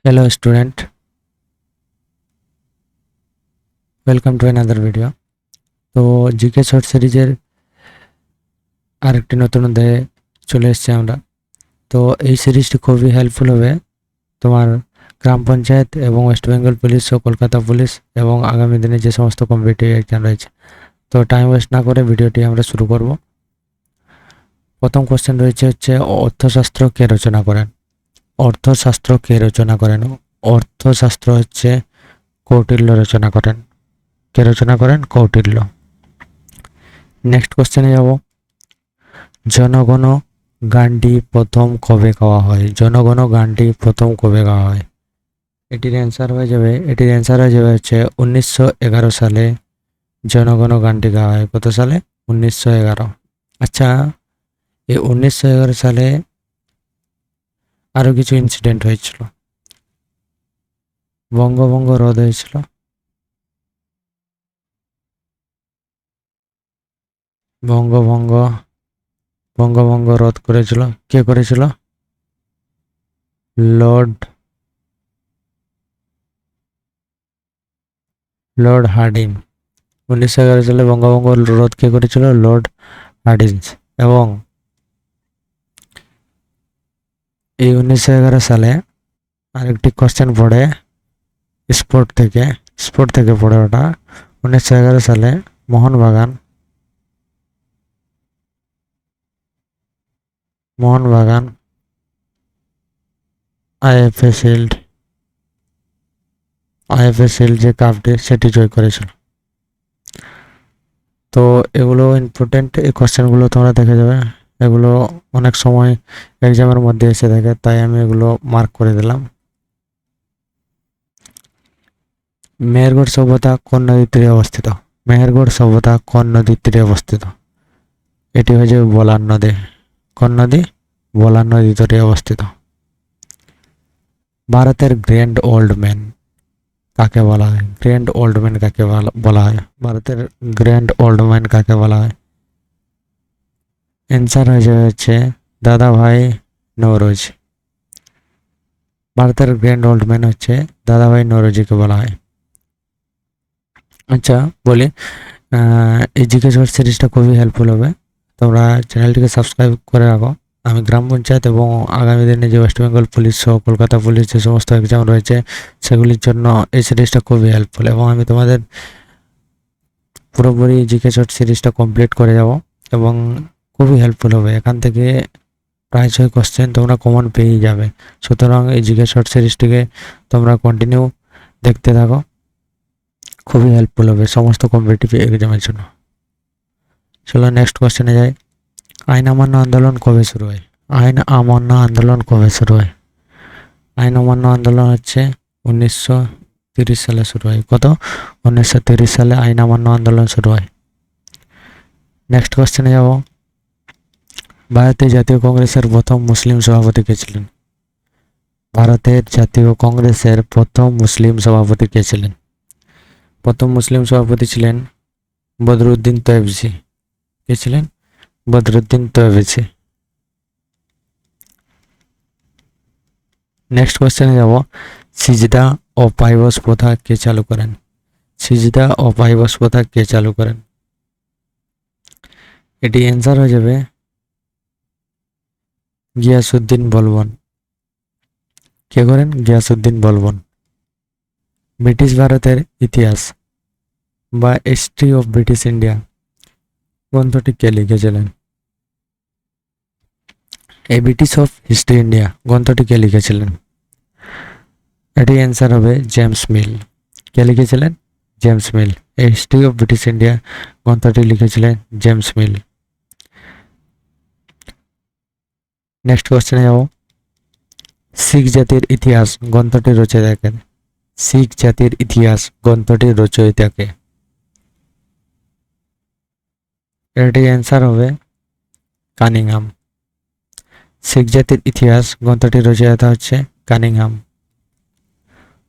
Hello student, welcome to another video. তো GK short সিরিজের আরেকটি নতুন অধ্যায়ে চলে এসেছি আমরা। তো এই সিরিজটি খুবই হেল্পফুল হবে তোমার গ্রাম পঞ্চায়েত এবং ওয়েস্ট বেঙ্গল পুলিশ ও কলকাতা পুলিশ এবং আগামী দিনে যে সমস্ত কম্পিটিটিভ এক্সাম রয়েছে। তো টাইম ওয়েস্ট না করে ভিডিওটি আমরা শুরু করব। প্রথম কোশ্চেন রয়েছে হচ্ছে অর্থশাস্ত্র কে রচনা করেন? অর্থশাস্ত্র কে রচনা করেন? অর্থশাস্ত্র হচ্ছে কৌটিল্য রচনা করেন। কে রচনা করেন? কৌটিল্য। নেক্সট কোশ্চেনে যাব। জনগণ গানটি প্রথম কবে গাওয়া হয়? জনগণ গানটি প্রথম কবে গাওয়া হয়? এটির অ্যান্সার হয়ে যাবে হচ্ছে 1911 সালে জনগণ গানটি গাওয়া হয়। কত সালে? 1911। আচ্ছা, এই 1911 সালে আরো কিছু ইনসিডেন্ট হয়েছিল। বঙ্গভঙ্গ রদ হয়েছিল। বঙ্গভঙ্গ রদ করেছিল কে? করেছিল লর্ড হার্ডিং। 1911 সালে বঙ্গভঙ্গ রোধ কে করেছিল? Lord Hardinge. এবং এই 1911 সালে আরেকটি কোশ্চেন পড়ে স্পোর্ট থেকে পড়ে ওটা। 1911 সালে মোহনবাগান আইএফএ শিল্ড যে কাপটি সেটি জয় করেছিল। তো এগুলো ইম্পর্টেন্ট, এই কোশ্চেনগুলো তোমরা দেখে যাবে। এগুলো অনেক সময় এক্সামের মধ্যে এসে থাকে, তাই আমি এগুলো মার্ক করে দিলাম। মেহেরগড় সভ্যতা কোন নদীর তীরে অবস্থিত? মেহেরগড় সভ্যতা কোন নদীর তীরে অবস্থিত? এটি হয়ে যাবে বলান নদী। কোন নদী? বলান নদীর তীরে অবস্থিত। ভারতের গ্র্যান্ড ওল্ড ম্যান কাকে বলা হয়? গ্র্যান্ড ওল্ড ম্যান কাকে বলা হয়? ভারতের গ্র্যান্ড ওল্ড ম্যান কাকে বলা হয়? অ্যান্সার হয়ে যাবে হচ্ছে দাদাভাই নওরোজি। ভারতের গ্র্যান্ড ওল্ড ম্যান হচ্ছে দাদাভাই নওরোজিকে বলা হয়। আচ্ছা বলি, এই জিকে শর্ট সিরিজটা খুবই হেল্পফুল হবে। তোমরা চ্যানেলটিকে সাবস্ক্রাইব করে রাখো। আমি গ্রাম পঞ্চায়েত এবং আগামী দিনে যে ওয়েস্ট বেঙ্গল পুলিশ ও কলকাতা পুলিশ যে সমস্ত এক্সাম রয়েছে সেগুলির জন্য এই সিরিজটা খুবই হেল্পফুল, এবং আমি তোমাদের পুরোপুরি জিকে শর্ট সিরিজটা কমপ্লিট করে যাব এবং খুবই হেল্পফুল হবে। এখান থেকে প্রায় 6 কোশ্চেন তোমরা কমন পেয়েই যাবে। সুতরাং এই জিকে শর্ট সিরিজটিকে তোমরা কন্টিনিউ দেখতে থাকো, খুবই হেল্পফুল হবে সমস্ত কম্পিটিটিভ এক্সামের জন্য। চলো নেক্সট কোশ্চেনে যাই। আইন অমান্য আন্দোলন কবে শুরু হয়? আইন অমান্য আন্দোলন কবে শুরু হয়? আইন অমান্য আন্দোলন হচ্ছে 1930 সালে শুরু হয়। কত? 1930 সালে আইন অমান্য আন্দোলন শুরু হয়। নেক্সট কোশ্চেনে যাব। ভারতের জাতীয় কংগ্রেসের প্রথম মুসলিম সভাপতি কে ছিলেন? ভারতের জাতীয় কংগ্রেসের প্রথম মুসলিম সভাপতি কে ছিলেন? প্রথম মুসলিম সভাপতি ছিলেন বদরুদ্দিন তয়েবজি। কে ছিলেন? বদরুদ্দিন তয়েবজি। নেক্সট কোশ্চেনে যাব। সিজদা ও পাইবস প্রথা কে চালু করেন? সিজদা ও পাইবস প্রথা কে চালু করেন? এটি অ্যান্সার হয়ে যাবে গিয়াসউদ্দিন বলবন। কে করেন? গিয়াসউদ্দিন বলবন। ব্রিটিশ ভারতের ইতিহাস বা হিস্ট্রি অফ ব্রিটিশ ইন্ডিয়া গ্রন্থটি কে লিখেছিলেন? এই ব্রিটিশ অফ হিস্ট্রি ইন্ডিয়া গ্রন্থটি কে লিখেছিলেন? এটি অ্যান্সার হবে জেমস মিল। কে লিখেছিলেন? James Mill. এই হিস্ট্রি অফ ব্রিটিশ ইন্ডিয়া গ্রন্থটি লিখেছিলেন জেমস মিল। নেক্সট কোশ্চেনে যাব। শিখ জাতির ইতিহাস গ্রন্থটির রচয়িতাকে? শিখ জাতির ইতিহাস গ্রন্থটির রচয়িতাকে? এটি অ্যান্সার হবে কানিংহাম। শিখ জাতির ইতিহাস গ্রন্থটির রচয়িতা হচ্ছে কানিংহাম।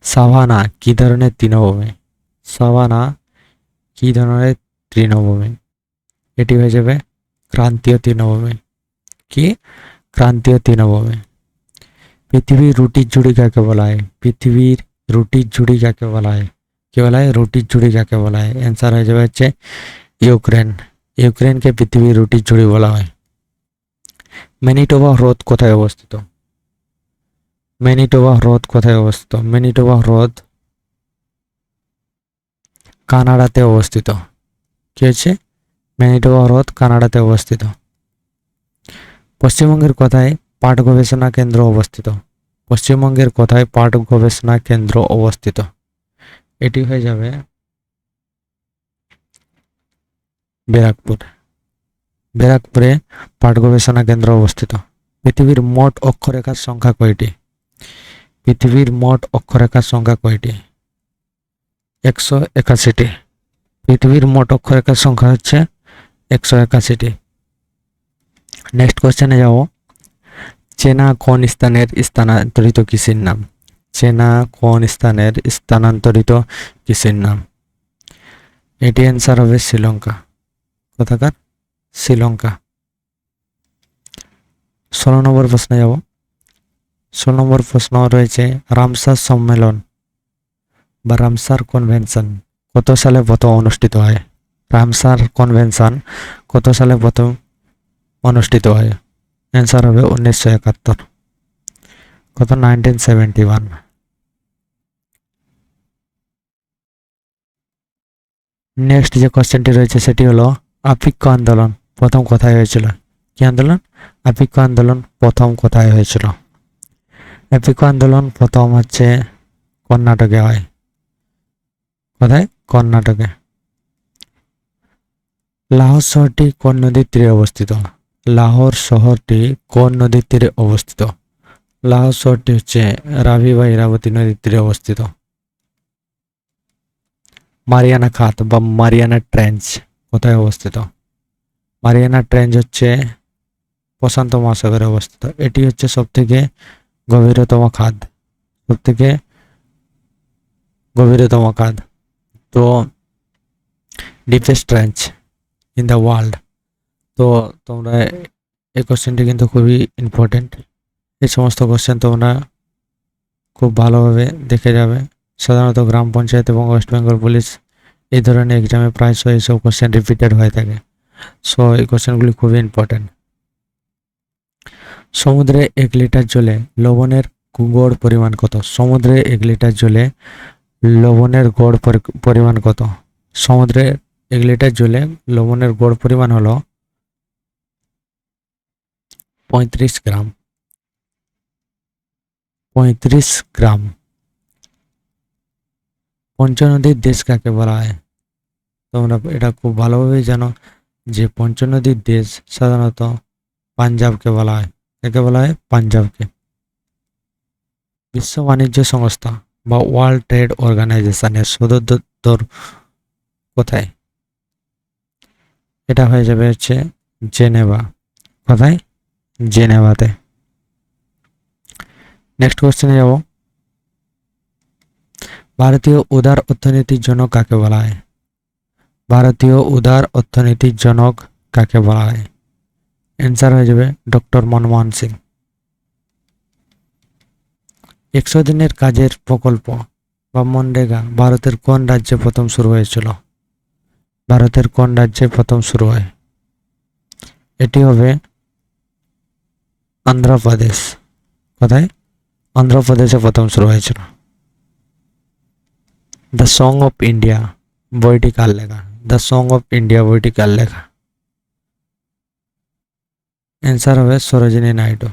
সাভানা কি ধরনের তৃণভূমি? সাভানা কি ধরনের তৃণভূমি? এটি হয়ে যাবে ক্রান্তীয় তৃণভূমি। কি? ক্রান্তীয় তৃণভূমি। পৃথিবীর রুটির জুড়ি কাকে বলা হয়? পৃথিবীর রুটির জুড়ি কাকে বলা হয়? কি বলা হয়? রুটির জুড়ি কাকে বলা হয়? অ্যান্সার হয়ে যাবে হচ্ছে ইউক্রেন। ইউক্রেনকে পৃথিবীর রুটির জুড়ি বলা হয়। ম্যানিটোবা হ্রদ কোথায় অবস্থিত? ম্যানিটোবা হ্রদ কোথায় অবস্থিত? ম্যানিটোবা হ্রদ কানাডাতে অবস্থিত। কি হচ্ছে? ম্যানিটোবা হ্রদ কানাডাতে অবস্থিত। পশ্চিমবঙ্গের কোথায় পাট গবেষণা কেন্দ্র অবস্থিত? পশ্চিমবঙ্গের কোথায় পাট গবেষণা কেন্দ্র অবস্থিত? এটি হয়ে যাবে ব্যারাকপুর। ব্যারাকপুরে পাট গবেষণা কেন্দ্র অবস্থিত। পৃথিবীর মোট অক্ষরেখার সংখ্যা কয়টি? পৃথিবীর মোট অক্ষরেখার সংখ্যা কয়টি? 181টি। পৃথিবীর মোট অক্ষরেখার সংখ্যা হচ্ছে 181টি। নেক্সট কোশ্চেনে যাব। চেনা কোন স্থানের স্থানান্তরিত কৃষির নাম? চেনা কোন স্থানের স্থানান্তরিত কৃষির নাম? এটি অ্যান্সার হবে শ্রীলঙ্কা। কোথাকার? শ্রীলঙ্কা। 16 নম্বর প্রশ্নে যাব। 16 নম্বর প্রশ্ন রয়েছে রামসার সম্মেলন বা রামসার কনভেনশন কত সালে প্রথম অনুষ্ঠিত হয়? রামসার কনভেনশন কত সালে প্রথম অনুষ্ঠিত হয়? অ্যান্সার হবে 1971। কত? 1971। নেক্সট যে কোশ্চেনটি রয়েছে সেটি হলো আফিক্য আন্দোলন প্রথম কোথায় হয়েছিল? কি আন্দোলন? আফিক্য আন্দোলন প্রথম কোথায় হয়েছিল? আফিক্য আন্দোলন প্রথম হচ্ছে কর্ণাটকে হয়। কোথায়? কর্ণাটকে। লাহোর শহরটি কোন নদীর তীরে অবস্থিত? লাহোর শহরটি কোন নদীর তীরে অবস্থিত? লাহোর শহরটি হচ্ছে রাভি বা ইরাবতী নদীর তীরে অবস্থিত। মারিয়ানা খাত বা মারিয়ানা ট্রেঞ্চ কোথায় অবস্থিত? মারিয়ানা ট্রেঞ্চ হচ্ছে প্রশান্ত মহাসাগরে অবস্থিত। এটি হচ্ছে সবথেকে গভীরতম খাদ। সবথেকে গভীরতম খাদ। তো deepest trench in the world. তো তোমরা এই কোশ্চেনটি কিন্তু খুবই ইম্পর্টেন্ট। এই সমস্ত কোশ্চেন তোমরা খুব ভালোভাবে দেখে যাবে। সাধারণত গ্রাম পঞ্চায়েত এবং ওয়েস্ট বেঙ্গল পুলিশ এই ধরনের এক্সামে প্রায়শই এইসব কোশ্চেন রিপিটেড হয়ে থাকে। সো এই কোশ্চেনগুলি খুবই ইম্পর্টেন্ট। সমুদ্রে 1 লিটার জলে লবণের গড় পরিমাণ কত? সমুদ্রে 1 লিটার জলে লবণের গড় পরিমাণ কত? সমুদ্রে 1 লিটার জলে লবণের গড় পরিমাণ হলো 35 গ্রাম। 35 গ্রাম। পঞ্চনদীর দেশ কাকে বলা হয়? তোমরা এটা খুব ভালোভাবে জানো যে পঞ্চনদীর দেশ সাধারণত পাঞ্জাবকে বলা হয়। একে বলা হয় পাঞ্জাবকে। বিশ্ব বাণিজ্য সংস্থা বা ওয়ার্ল্ড ট্রেড অর্গানাইজেশনের সদর দপ্তর কোথায়? এটা হয়ে যাবে হচ্ছে জেনেভা। কোথায়? জেনেভাতে। নেক্সট কোশ্চেনে যাব। ভারতীয় উদার অর্থনীতির জনক কাকে বলা হয়? ভারতীয় উদার অর্থনীতির জনক কাকে বলা হয়? অ্যান্সার হয়ে যাবে ডক্টর মনমোহন সিং। 100 দিনের কাজের প্রকল্প বা মনরেগা ভারতের কোন রাজ্যে প্রথম শুরু হয়েছিল? ভারতের কোন রাজ্যে প্রথম শুরু হয়? এটি হবে অন্ধ্রপ্রদেশ। কোথায়? অন্ধ্রপ্রদেশে প্রথম শুরু হয়েছিল। দ্য সং অফ ইন্ডিয়া বইটি কার লেখা? দ্য সং অফ ইন্ডিয়া বইটি কার লেখা? অ্যান্সার হবে সরোজিনী নাইডু।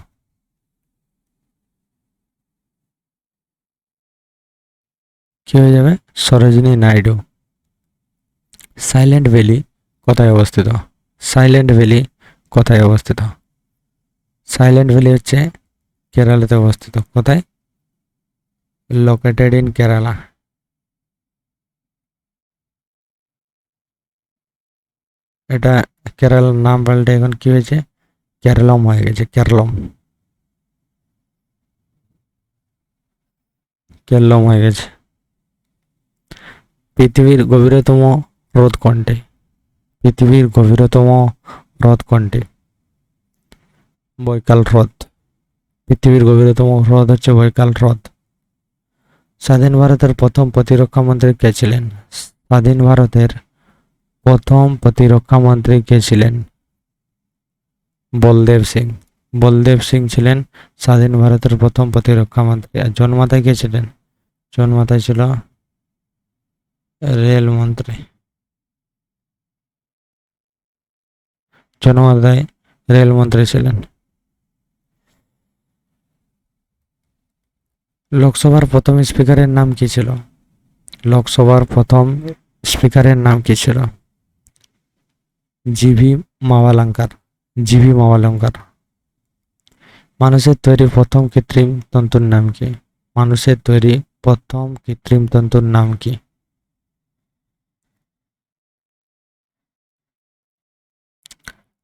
কি হয়ে যাবে? সরোজিনী নাইডু। সাইলেন্ট ভ্যালি কোথায় অবস্থিত? সাইলেন্ট ভ্যালি কোথায় অবস্থিত? সাইলেন্ট ভ্যালি হচ্ছে কেরালাতে অবস্থিত। কোথায়? Located in Kerala. এটা কেরালার নাম পাল্টে এখন কি হয়েছে? কেরলম হয়ে গেছে। কেরলম। কেরলম হয়ে গেছে। পৃথিবীর গভীরতম হ্রদ কোনটি? পৃথিবীর গভীরতম হ্রদ কোনটি? বৈকাল হ্রদ। পৃথিবীর গভীরতম হ্রদ হচ্ছে বৈকাল হ্রদ। স্বাধীন ভারতের প্রথম প্রতিরক্ষা মন্ত্রী কে ছিলেন? স্বাধীন ভারতের প্রথম প্রতিরক্ষা মন্ত্রী কে ছিলেন? বলদেব সিং। বলদেব সিং ছিলেন স্বাধীন ভারতের প্রথম প্রতিরক্ষা মন্ত্রী। আর জন্মাতায় কে ছিলেন? জন্মাতায় ছিল রেল মন্ত্রী। জন্মাতায় রেল মন্ত্রী ছিলেন। লোকসভার প্রথম স্পিকারের নাম কি ছিল? লোকসভার প্রথম স্পিকারের নাম কি ছিল? জিভি মাভালাঙ্কার। জিভি মাভালাঙ্কার। মানুষের তৈরি প্রথম কৃত্রিম তন্তুর নাম কি? মানুষের তৈরি প্রথম কৃত্রিম তন্তুর নাম কি?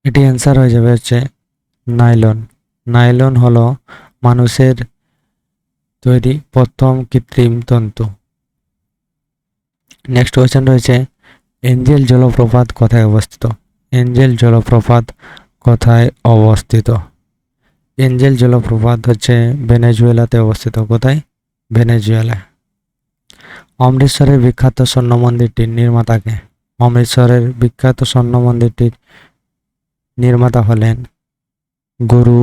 এটি অ্যান্সার হয়ে যাবে হচ্ছে নাইলন। নাইলন হলো মানুষের তৈরি প্রথম কৃত্রিম তন্তু। নেক্সট কোয়েশ্চেন রয়েছে, এঞ্জেল জলপ্রপাত কোথায় অবস্থিত? এঞ্জেল জলপ্রপাত কোথায় অবস্থিত? এঞ্জেল জলপ্রপাত হচ্ছে ভেনেজুয়েলাতে অবস্থিত। কোথায়? ভেনেজুয়েলায়। অমৃতসরের বিখ্যাত স্বর্ণ মন্দিরটির নির্মাতা কে? অমৃতসরের বিখ্যাত স্বর্ণ মন্দিরটির নির্মাতা হলেন গুরু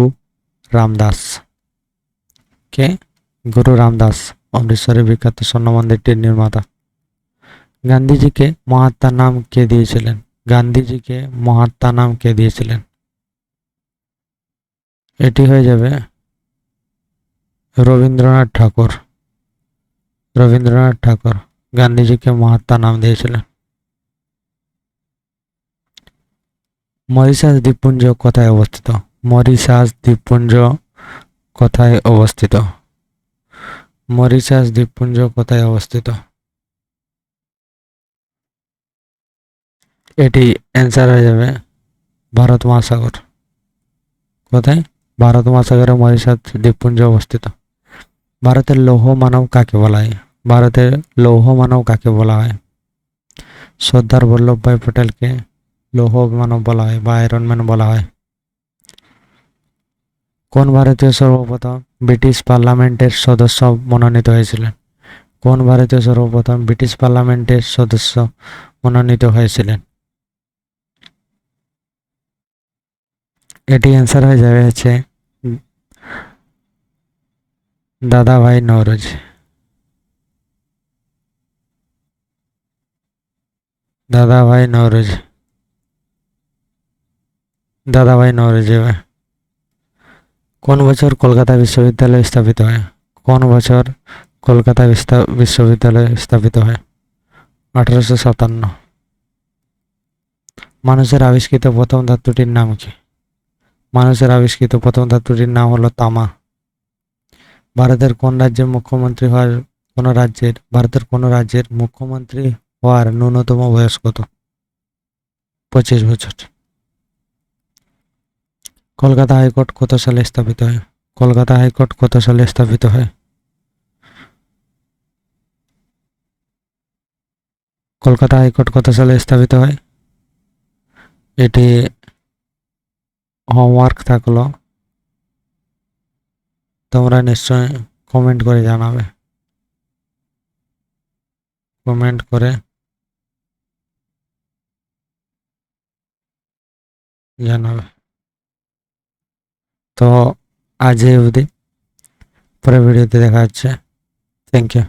রামদাস। কে? গুরু রামদাস অমৃতসরের বিখ্যাত স্বর্ণ মন্দিরটির নির্মাতা। গান্ধীজিকে মহাত্মা নাম কে দিয়েছিলেন? গান্ধীজিকে মহাত্মা নাম কে দিয়েছিলেন? এটি হয়ে যাবে রবীন্দ্রনাথ ঠাকুর। রবীন্দ্রনাথ ঠাকুর গান্ধীজিকে মহাত্মা নাম দিয়েছিলেন। মরিশাস দ্বীপপুঞ্জ কোথায় অবস্থিত? মরিশাস দ্বীপপুঞ্জ কোথায় অবস্থিত? মরিশাস দ্বীপপুঞ্জ কোথায় অবস্থিত? এটি অ্যান্সার হয়ে যাবে ভারত মহাসাগর। কোথায়? ভারত মহাসাগরে মরিশাস দ্বীপপুঞ্জ অবস্থিত। ভারতের লৌহ মানব কাকে বলা হয়? ভারতের লৌহ মানব কাকে বলা হয়? সর্দার বল্লভভাই পটেলকে লৌহ মানব বলা হয় বা আয়রন ম্যান বলা হয়। কোন ভারতীয় সর্বপ্রথম ব্রিটিশ পার্লামেন্টের সদস্য মনোনীত হয়েছিলেন? কোন ভারতীয় সর্বপ্রথম ব্রিটিশ পার্লামেন্টের সদস্য মনোনীত হয়েছিলেন? এটি অ্যান্সার হয়ে যাবে হচ্ছে দাদাভাই নওরোজি। দাদাভাই নওরোজি। দাদাভাই নওরোজি। কোন বছর কলকাতা বিশ্ববিদ্যালয় স্থাপিত হয়? কোন বছর কলকাতা বিশ্ববিদ্যালয় স্থাপিত হয়? 1857। মানুষের আবিষ্কৃত প্রথম ধাতুটির নাম কি? মানুষের আবিষ্কৃত প্রথম ধাতুটির নাম হলো তামা। ভারতের কোন রাজ্যের মুখ্যমন্ত্রী হওয়ার ভারতের কোন রাজ্যের মুখ্যমন্ত্রী হওয়ার ন্যূনতম বয়স কত? 25 বছর। কলকাতা হাইকোর্ট কত সালে স্থাপিত হয়? কলকাতা হাইকোর্ট কত সালে স্থাপিত হয়? কলকাতা হাইকোর্ট কত সালে স্থাপিত হয়? এটি হোমওয়ার্ক থাকলো, তোমরা নিশ্চয় কমেন্ট করে জানাবে। কমেন্ট করে জানাবে। তো আজ এই অবধি, পরের ভিডিওতে দেখা হচ্ছে। Thank you.